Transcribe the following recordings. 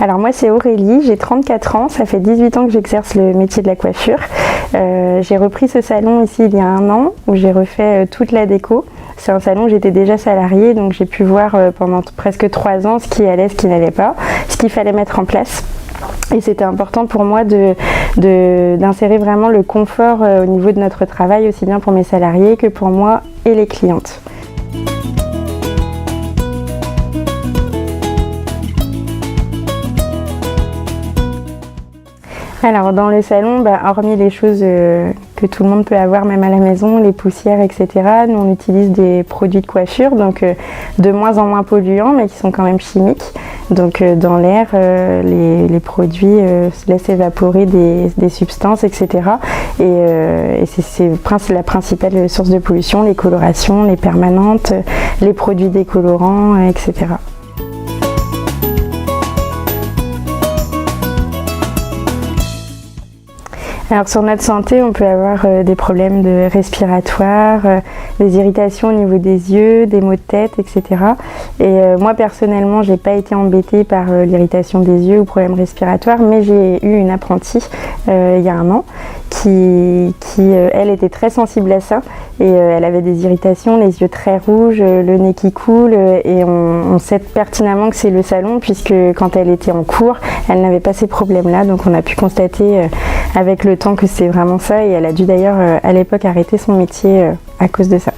Alors moi c'est Aurélie, j'ai 34 ans, ça fait 18 ans que j'exerce le métier de la coiffure. J'ai repris ce salon ici il y a 1 an où j'ai refait toute la déco. C'est un salon où j'étais déjà salariée, donc j'ai pu voir pendant presque 3 ans ce qui allait, ce qui n'allait pas, ce qu'il fallait mettre en place. Et c'était important pour moi d'insérer vraiment le confort au niveau de notre travail, aussi bien pour mes salariés que pour moi et les clientes. Alors dans le salon, hormis les choses que tout le monde peut avoir même à la maison, les poussières, etc., nous on utilise des produits de coiffure, donc de moins en moins polluants, mais qui sont quand même chimiques. Donc dans l'air, les produits laissent évaporer des substances, etc. Et c'est la principale source de pollution, les colorations, les permanentes, les produits décolorants, etc. Alors sur notre santé, on peut avoir des problèmes respiratoires, des irritations au niveau des yeux, des maux de tête, etc. Et moi personnellement, j'ai pas été embêtée par l'irritation des yeux ou problèmes respiratoires, mais j'ai eu une apprentie il y a 1 an qui elle était très sensible à ça et elle avait des irritations, les yeux très rouges, le nez qui coule et on sait pertinemment que c'est le salon puisque quand elle était en cours, elle n'avait pas ces problèmes-là, donc on a pu constater avec le temps que c'est vraiment ça et elle a dû d'ailleurs à l'époque arrêter son métier à cause de ça.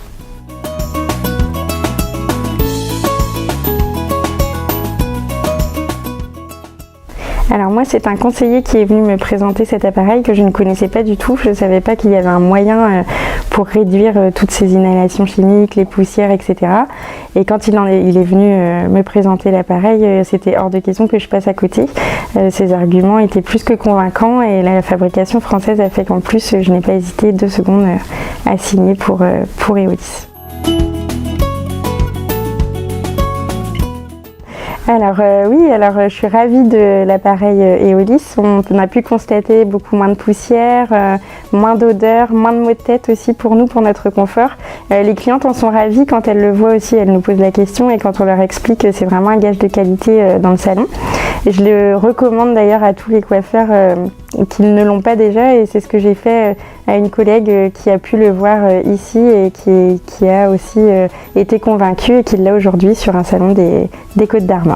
Alors moi c'est un conseiller qui est venu me présenter cet appareil que je ne connaissais pas du tout, je ne savais pas qu'il y avait un moyen pour réduire toutes ces inhalations chimiques, les poussières, etc. Et quand il est venu me présenter l'appareil, c'était hors de question que je passe à côté. Ses arguments étaient plus que convaincants et la fabrication française a fait qu'en plus je n'ai pas hésité 2 secondes à signer pour Eolis. Alors je suis ravie de l'appareil Eolis. On a pu constater beaucoup moins de poussière, moins d'odeur, moins de maux de tête aussi pour nous, pour notre confort. Les clientes en sont ravies quand elles le voient aussi, elles nous posent la question et quand on leur explique, c'est vraiment un gage de qualité dans le salon. Et je le recommande d'ailleurs à tous les coiffeurs qui ne l'ont pas déjà et c'est ce que j'ai fait à une collègue qui a pu le voir ici et qui a aussi été convaincue et qui l'a aujourd'hui sur un salon des Côtes d'Armor.